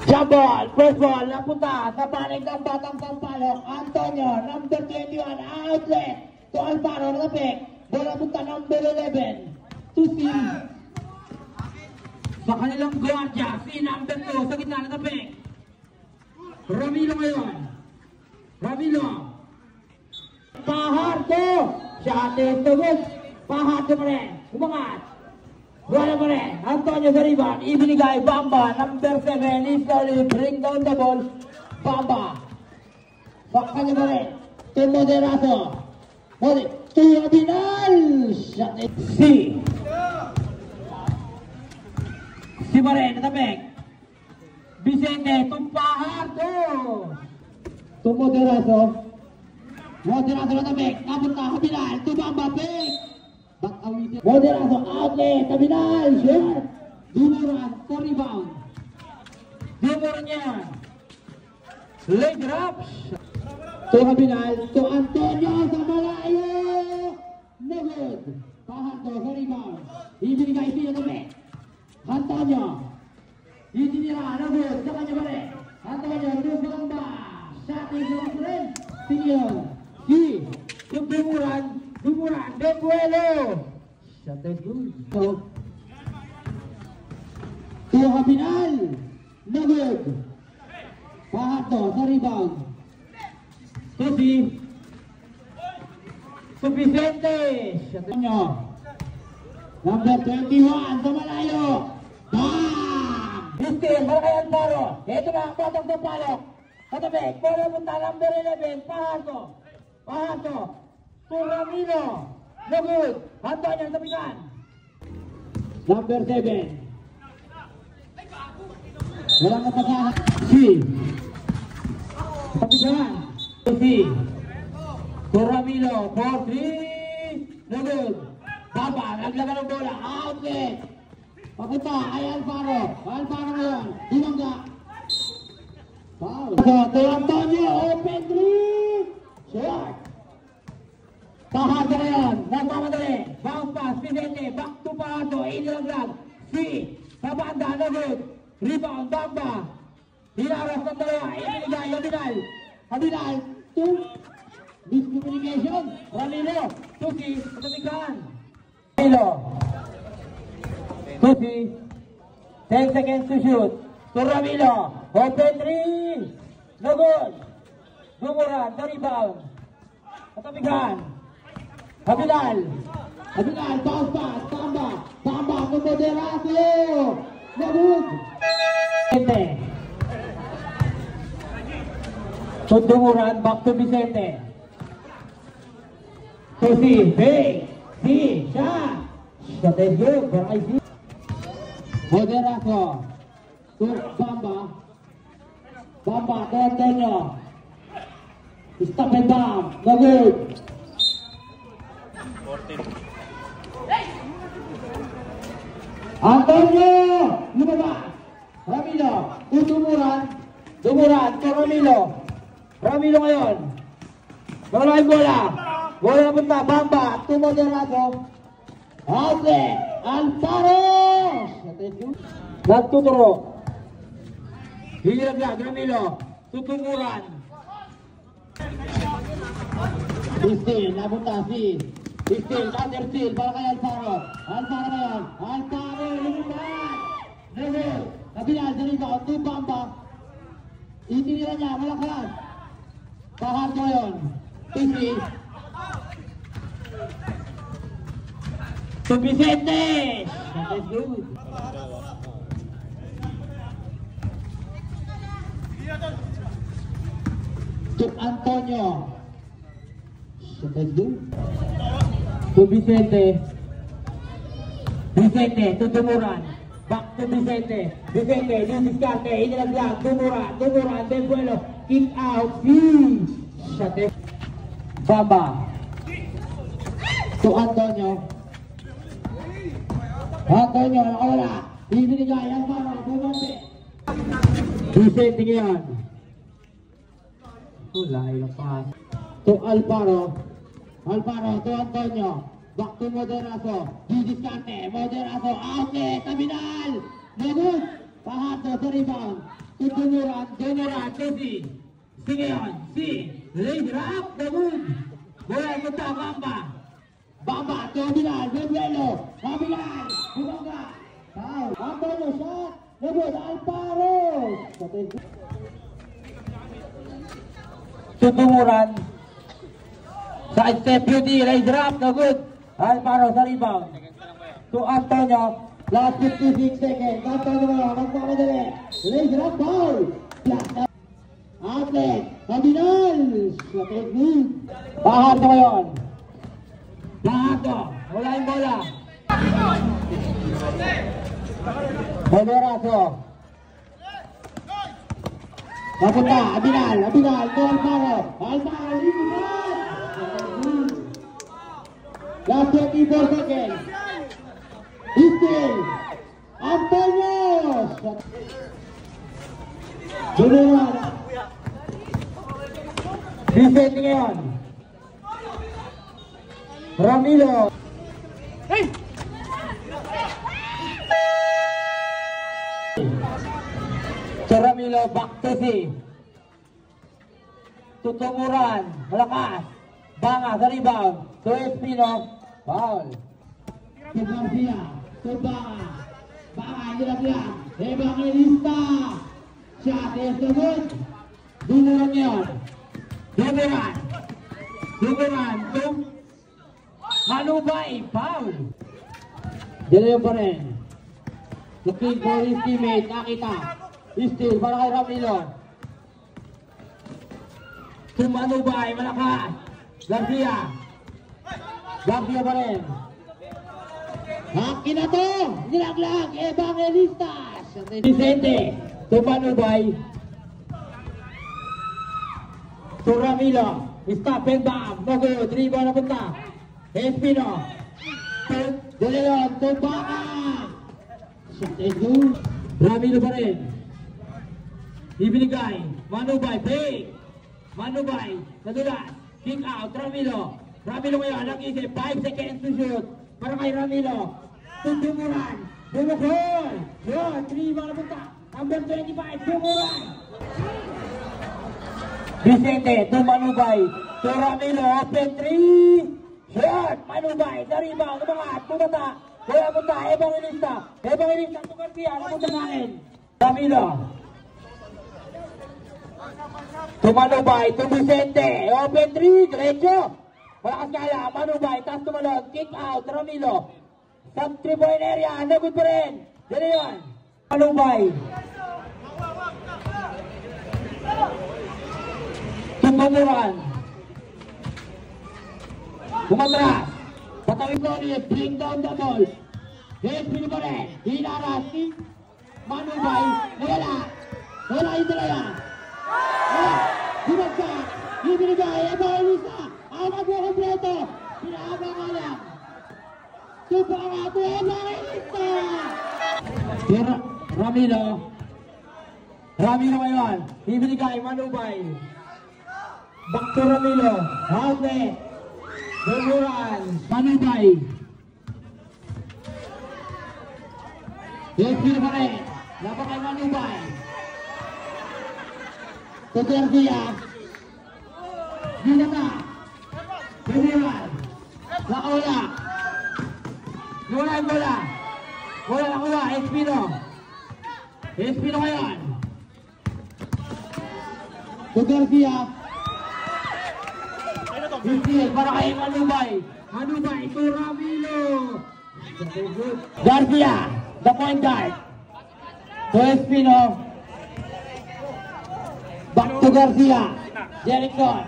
Jump ball, first ball, napunta sa panig ng Batang Sampaloc. Antonio, number 21, outlet to Alvaro, nakapik. Bola punta number 11 to C. Sa kanilang guardia, si number 2 sa gitna, nakapik. Ramilo ngayon. Ramilo. Pahardo. Shot is the good. Pahardo pa rin. Umangat. Wala pa rin. Antonio sa rebound. Ibinigay. Bamba. Number 7. He slowly bring down the ball. Bamba. Bakanya pa rin. To Moderato. To Abinal. Shot is C. Si pa rin. Natapik. Vicente. To Pahardo. To Moderato. Moderato natapik. Napunta. Abinal. To Bamba. Pick. Moderato outlet, Abinal, shot. Dumuran, to rebound. Dumuran niya. Leg drop. To Abinal, to Antonio sa malayo. No good. Pahardo sa rebound. Ibinigay siya na back. Antonio. Itinira, no good. Sa kanya ba rin. Antonio, Dumuran ba? Shot is on rin. Tingin. Yung Dumuran. Dumuran, Benguelo. Shot is good. So, to Abinal. No good. Pahardo sa rebound. To Vicente. Shot is good. Number 21 sa malayo. Bam! Christine, malakay ang paro. Ito na ang Batang Sampaloc. Katabik, bola punta number 11. Pahardo. To Ramilo. No good. Antonio sa pikan. Number 7. Walang napasahan. C. Sa pikan. C. To Ramilo. 4-3. No good. Baba. Naglaga ng bola. Outlet. Papunta ay Alvaro. Alvaro ngayon. Dimangga. Foul. To Antonio. Open 3. Short. Pahardo na yan. Nagmamadali. Bounce pass. Vicente. Back to Pahardo. Inilaglag. C. Sa banda. No good. Rebound. Bamba. Hinaras ng dalawa. Ibinigay. Abinal. Abinal. To miscommunication. Ramilo. Tuki. Patumikan. Ramilo. Tuki. 10 seconds to shoot. To Ramilo. Open 3. No good. Dumuran. The rebound. Patumikan. Abinal. Abinal, bounce pass, Bamba. Bamba, to Moderato. No good. Vicente. To Dumuran, back to Vicente. To C, big. C, shot. Shot is good, but I see. Moderato. To Bamba. Bamba, to Antonio. Stop and down. No good. Antonio! Lumabas! Ramilo! Dumuran! Dumuran! To Ramilo! Ramilo ngayon! Maraming bola! Bola na punta! Bamba! To Moderato! Outlet! Alvaro! Nagtuturo! Hilaglag! Ramilo! To Dumuran! Christine! Napunta! Steal, under steal, para kay Alvaro. Alvaro ngayon. Alvaro, lumipad. Level. Abinal, sa rebound. To Bamba. Itinira niya, malakas. Pahardo ngayon. PC. To Vicente. That is good. To Antonio. That is good. To Vicente. Vicente, to Dumuran. Back to Vicente. Vicente, didiskarte, inilaglag. Dumuran, Dumuran, Benguelo. Kick out. Shot it. Bamba. To Antonio. Antonio, nakawala. Ibinigay ang para. Bumante. Vicente ngayon. Tulay lang pa. To Alvaro. Alvaro to Antonio. Back to Moderato. Didiskarte. Moderato. Outlet. Abinal. No good. Pahardo sa rebound. Tutumuran, General, Tesi. Si ngayon, si Raindrop, the wood. Bola mo ta, Bamba. Bamba, Tobilal, Bebuelo. Tobilal, Bumaga. Foul. Ambolo, shot. Nabot, Alparos. Tutumuran. Side step beauty, Raindrop, the good. Alparos sa rebound. To Antonio. Last 56 seconds. Antonio ngayon, magmamadali. Raindrop, foul. Outlet, Kabinal. Bahar na ngayon. Bahar to. Wala yung bola. Boleraso. Napunta, Abinal, Abinal, to Alvaro. Alvaro, limutan. Last 24 seconds. Still. Antonio. Julian. Defend ngayon. Ramilo. Hey! So Ramilo, back to si. Tutumuran. Malakas. Banga sa rebound. To Espino. Foul. To Garcia. To Banga. Banga, hindi na yan. Evangelista. Shot is the good. Dumuran yun. Dumuran. Dumuran. Manubay. Foul. Dalayo pa rin. Looking for his teammate. Nakita. Still para kay Ramilo. Manubay. Malakas. Garcia. Garcia pa rin. Haki na to. Nilaglag. Evangelista. Vicente. Manubay. To Ramilo. Stop and bomb. No good. Dribble na punta. Espino. Deleon. To Baka. Ramilo pa rin. Ibinigay. Manubay. Break. Manubay. Nadulas. Kick out. Ramilo. Ramilo ngayon. Nag-isip. 5 seconds to shoot. Para kay Ramilo. Tutumuran. Bumukol. Yun. Dribble na punta. Number 25. Tumuran. Vicente, to Manubay, to Ramilo, open 3, shot, Manubay, sa rebound, umangat, tumata, kaya punta, Evangelista, to Garcia, napunta natin, Ramilo, to Manubay, to Vicente, open 3, diretso, malakas kala, Manubay, taas tumalon, kick out, Ramilo, sa 3-point area, nagot pa rin, dali yun, Manubay, Tumuran. Kumatras. Patawid ko ulit. Bring down the ball. Hespino pa rin. Hinaras. Manubay. Nawala. Wala yung dalawa. Bumagsak. Ibinigay. Evangelista. Awag mo kompleto. Pinahabang alam. Suparato. Evangelista. Ramilo. Ramilo ngayon. Ibinigay. Manubay. Back to Ramilo. Outlet. Tumuran. Manubay. Espino pa rin. Dapat kay Manubay. To Garcia. Ginata. Tumuran. Laola. Wala yung bola. Wala na kuha. Espino. Espino ngayon. To Garcia. Still para kay Manubay. Manubay to Ramilo. Garcia, the point guard. To Espino. Back to Garcia. Jerickson.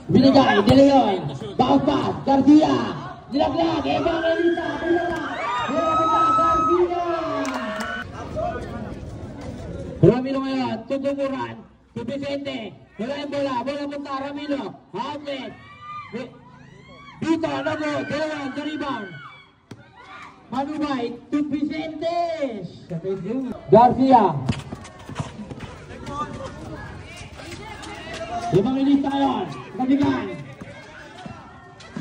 Binigay, De Leon. Bounce pass, Garcia. Nilaglag, Evangelista. Garcia. Ramilo ngayon, tutumuran. To Vicente. Wala yung bola. Bola punta, Ramilo. Outlet. Dito, nago. Dalawan sa rebound. Manubay. To Vicente. Garcia. Evangelista ngayon. Kabigan.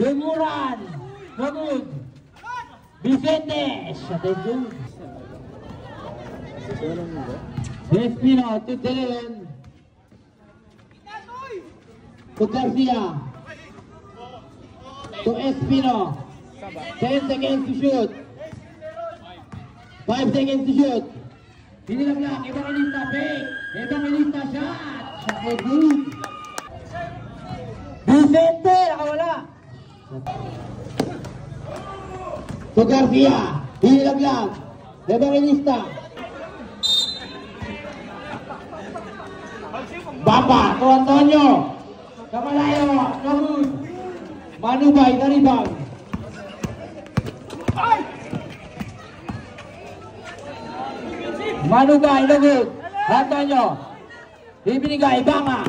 Dumuran. Nagud. Vicente. Espino to Dylan. To Garcia. To Espino. 10 seconds to shoot. 5 seconds to shoot. Hindi na block. Evangelista fake. Evangelista shot. Shot ay good. Vicente. Nakawala. To Garcia. Hindi na block. Evangelista. Bamba. To Antonio. Kamalayo. No good. Manubay na rebound. Manubay, no good. Antonio. Ibinigay, Banga.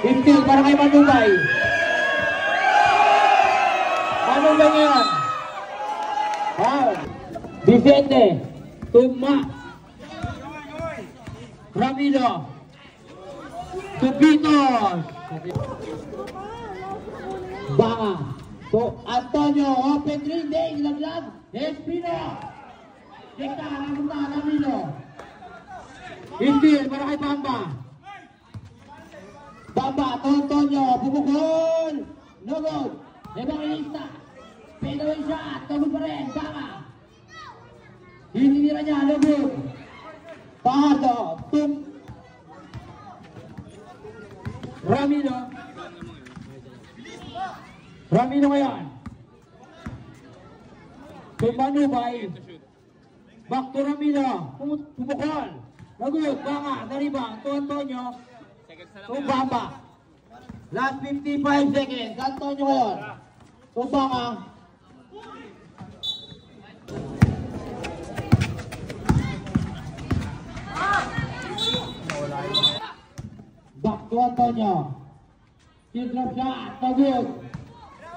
15 para kay Manubay. Manubay ngayon. Wow. Vicente. Tuma. Ramilo. Tupitos. Banga. So, Antonio. Open 3 day. Ilaglag. Espino. Dikta. Namunta. Ramilo. Istil para kay Bamba. Bamba. Antonio. Bubukol. No good. Evangelista. Fadeaway shot. Tagod pa rin. Banga. Hinira niya. No good. Pahardo. Ramilo. Ramilo ngayon. Manubay. Back to Ramilo. Pumukol. Nagulog. Banga. Naribang. To Antonio. To Bamba. Last 55 seconds. Antonio ngayon. To Banga. Back to Antonio. Kill drop shot. Nagulog.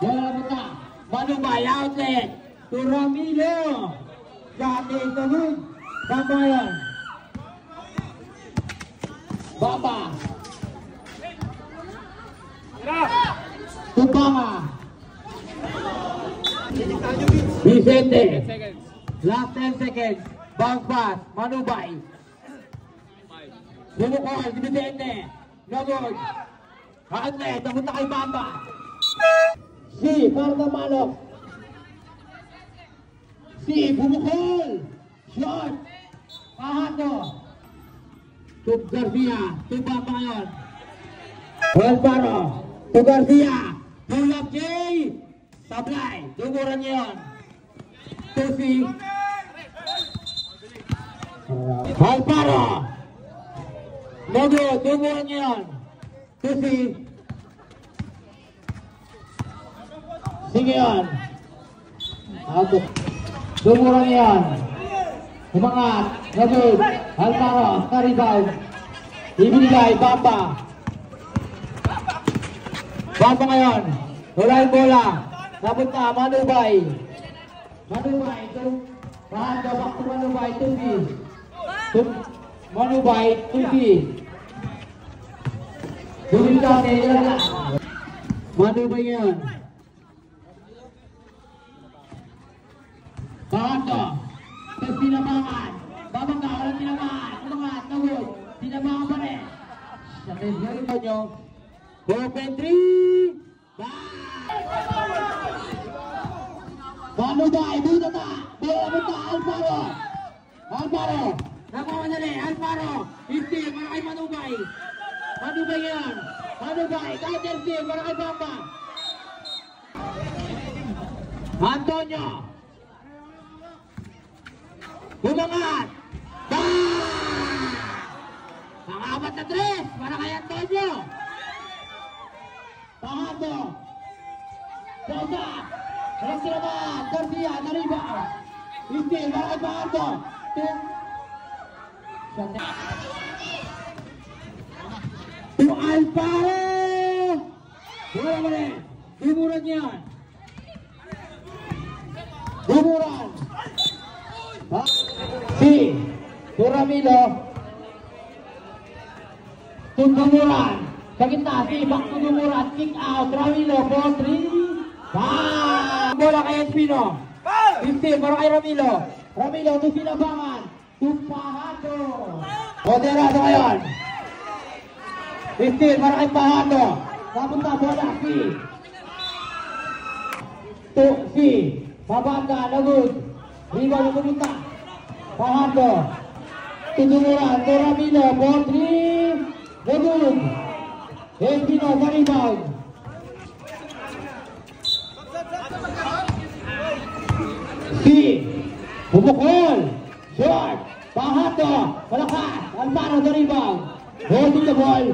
Wala na punta. Manubay. Outlet. To Ramilo. Shot is nagulog. Bamba ngayon. Bamba. Tumbanga. Vicente. Last 10 seconds. Bounce pass. Manubay. Bumukol. Vicente. No good. Outlet. Napunta kay Bamba. Si. Parda Malok. Si. Bumukol. Shot. Pahato. To Garcia. To Bamba ngayon. Alvaro. To Garcia. Pull up J. Sablay. Tumuran niya yun. To si. Alvaro. Mogo. Tumuran niya yun. To si. Sige yun. Tumuran niya yun. Umangat. Nagod. Alvaro. Karibay. Ibinigay. Bamba. Bamba ngayon. Wala yung bola. Napunta. Manubay. Manubay. Pahan daw. Back to Manubay. Tubi. Manubay. Tubi. Tubi ka. Manubay ngayon. Pahan daw. Tapos tinabangan. Babangga. Walang tinabangan. Umangat. Nagod. Tinabangan pa rin. Sa tesyo nyo. Open 3. Manubay. Buta ta. Buta. Alvaro. Alvaro. Nakawanali. Alvaro. Istil. Para kay Manubay. Manubay yan. Manubay. Counter steal. Para kay Bamba. Antonio. Bumangat. Pangapat na 3. Para kay Antonio. Pahato. Sosa. Terus naman. Garcia. Naribang. Istil. Para kay Pahato. To Alvaro. Wala mo rin. Dumuran yan. Dumuran. Si. To Ramilo. To Dumuran. Sa gitna. Si. Back to Dumuran. Kick out. Ramilo. 4-3. Bola kay Espino. Istil. Para kay Ramilo. Ramilo, to Sinabangan. To Pahato. Moderado ngayon. Still, para kay Pahato. Papunta, bola, si Pabanda, Lagud. Rigo, pumunta. Pahato. Tutumuran, to Ramilo, Bondri. Lagud. Espino, sa rebound. Si Bumukol. Short. Pahato. Malakas. Alvaro sa rebound. Holding the ball.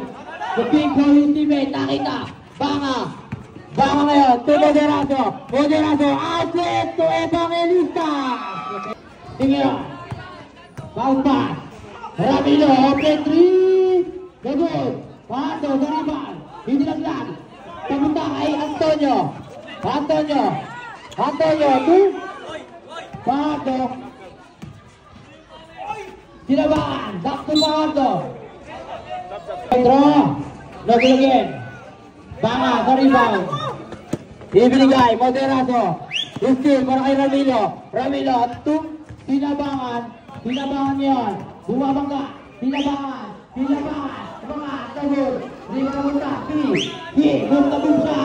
Looking for his teammate. Nakita. Banga. Banga ngayon. To Moderato. Moderato. Outlet to Evangelista. Tingin. Foul pass. Ramilo. Open 3. Lagod. Pahato sa rebound. Hindi lang. Papunta kay Antonio. Antonio. To Pahato. Sinabangan. Back to Pahato. Draw. Nagulagin. Banga sa rebound. Ibinigay. Moderato. Still para kay Ramilo. Ramilo. To Sinabangan. Sinabangan yun. Bumabangga. Sinabangan. Sinabangan. Mga tagod. Hindi ka namunta. Si. Bumsa.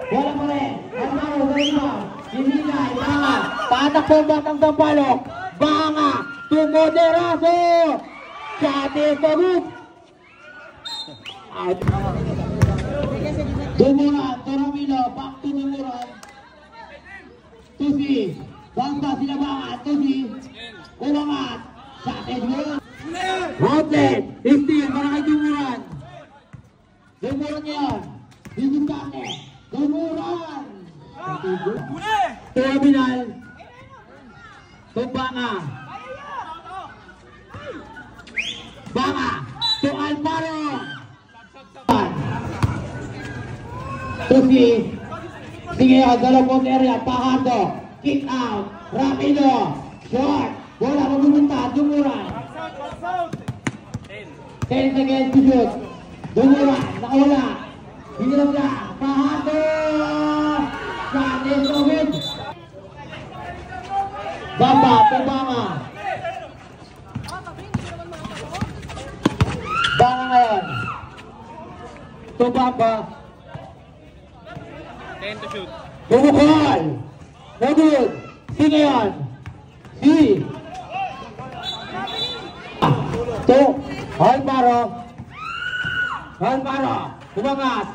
Wala pa rin. Alvaro sa rebound. Ibinigay. Banga. Patak po batang Sampalok. Banga. To Moderato. Chate sa group. Out. Dumuran. To Ramilo. Back to Dumuran. To si. Bangsa Sinabangan. To si. Umangat. Chate sa group. Outlet. Still para kay Dumuran. Dumuran yan. Dumuran. Dumuran. To Abinal. To Banga. Banga. To Alvaro. To si. Sige, dalawang area. Pahato. Kick out. Rapido. Short. Bola pumunta. Dumuran. 10 seconds to shoot. Dumuran. Nakawala. Hindi lang na. Pahato. Sa Nesovit. Bamba. To Banga. Banga ngayon. To Bamba. 10 to shoot. Bumukol. No good. Si ngayon. Si. To Alvaro. Alvaro. Bumangat.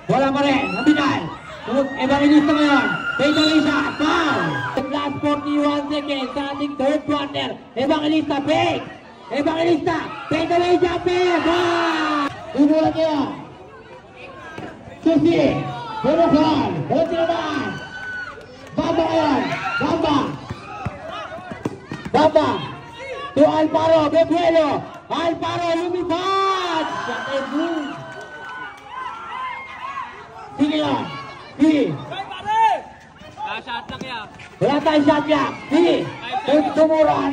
Wala pa rin. Nabinal. Evangelista ngayon. Evangelista. Foul. Last 41 seconds sa ating third quarter. Evangelista. Fake. Evangelista. Fake away jumper. Foul. Umulan niya. Susi. Bumukol. Kunti naman. Bamba ngayon. Bamba. Bamba. To Alvaro. Bebuelo. Alvaro. Lumipad. Shot and blue. Sige lang. Si. Shot lang yan. Wala tayong shot yan. Si. Tumuran.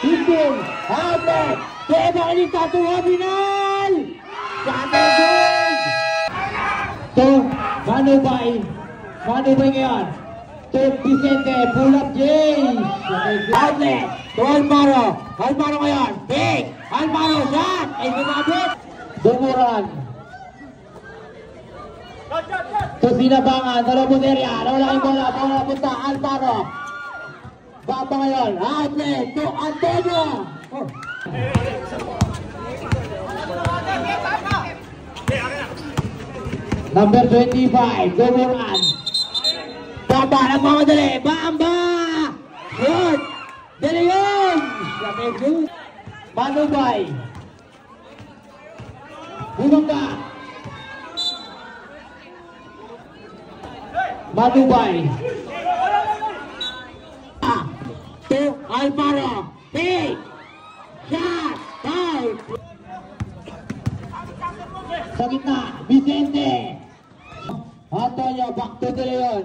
Hitin. Outlet. To Evangelista. To Abinal. Shot and blue. To Manubay. Manubay ngayon. To Vicente. Pull up James. Outlet. To Alvaro. Alvaro ngayon. Big. Alvaro. Shot. Ay gumabit. Tumuran. To Sinabangan. Dalawang area. Nawala yung bola. Bola punta. Alvaro. Baba ngayon. Outlet. To Antonio. Number 25. Tumuran. Bamba. Nagmamadali. Bamba. Shoot. Dali yun. Manubay. Bumangga. Manubay. To Alvaro. Pick. Shot. Foul. Sa gitna. Vicente. Antonio. Back to De Leon.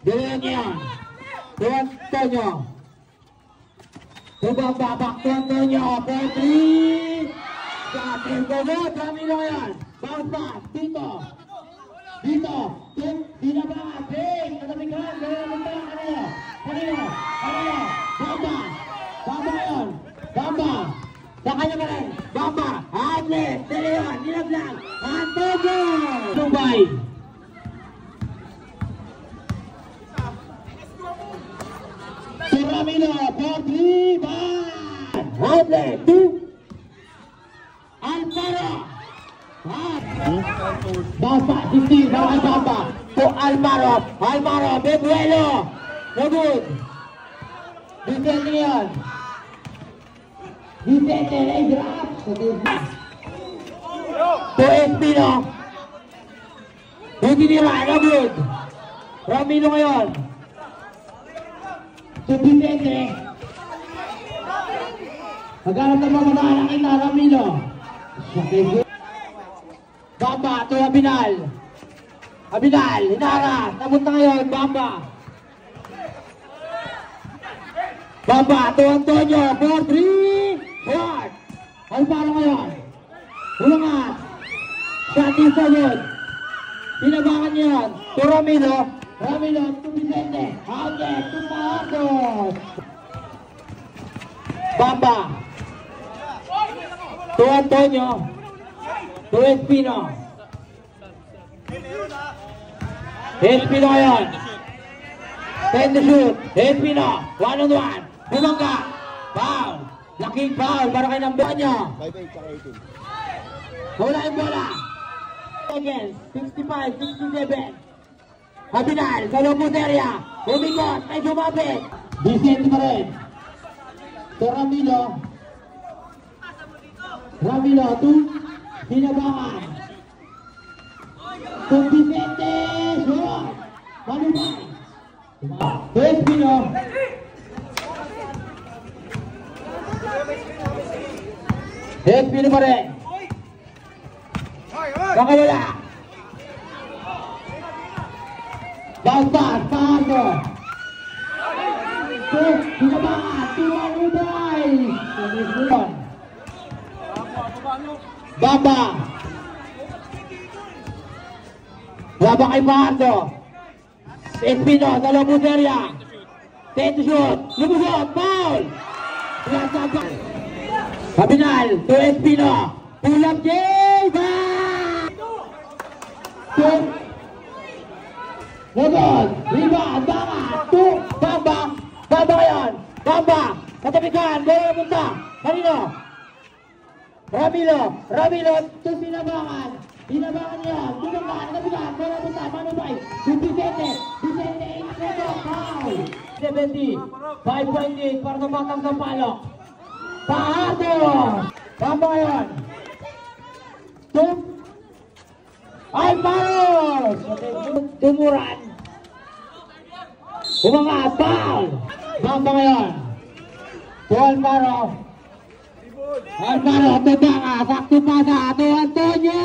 De Leon yan. To Antonio. To Bamba. Back to Antonio. 4-3. Shot. And go go. Ramilo yan. Bounce pass. Dito. Dito. Sinabangan. Pick. Katamikan. Kanino. Kanino. Bamba. pa rin. Bamba, outlet, De Leon, nilaglag, Antonio! Subay. Ramilo, 4-3, ban! Outlet, 2. Alvaro. Bamba, 16, bawal Bamba. To Alvaro, Alvaro, Bebuelo. No good. Vicente Leon. Vicente, lay drop. To Espino. Hindi nila, no good. Ramilo ngayon. To Vicente. Maghanap na mga nakakita kita, Ramilo. Bamba, to Abinal. Abinal, hinaras. Napunta ngayon, Bamba. Bamba, to Antonio. 4-3. Short. Alvaro ngayon. Ulangan. Shot in salud. Pinabangan niya yun. To Ramilo. Ramilo, to Vicente. Outlet, to Paardos. Bamba. To Antonio. To Espino. Espino ngayon. 10 to shoot. Espino. 1-on-1. Bumangga. Foul. Laking foul. Para kayo ng bola nyo. Wala yung bola. Again. 65-67. Abinal. Sa loob mo area. Bumikot. May sumapit. Vicente pa rin. To Ramilo. Ramilo. To Binabangan. To Vicente. Short. Malubay. To Espino. Espino pa rin. Nakawala. Bounce pass. Paardo. To Binabangan. To Malubay. Bamba. Labang kay Paardo. Espino sa loob ng area. 10 to shoot. Lumusot. Foul. Abinal to Espino. Pull up Jay. Nagod. Rebound. Bamba. To Bamba. Bamba ngayon. Bamba. Katapikan. Bola punta. Kanino? Ramilo. Ramilo to Binabangan. Binabangan niya. Binabangan. Katapikan. Bola punta. Manubay. To Vicente. Vicente. Foul. 70. 5.8 para sa Batang Sampaloc. Paardo. Bamba ngayon. Tum. Alvaro. Tumuran. Umangat. Foul. Bamba ngayon. To Alvaro. Alvaro. Tubanga. Sakto pa sa ato Antonio.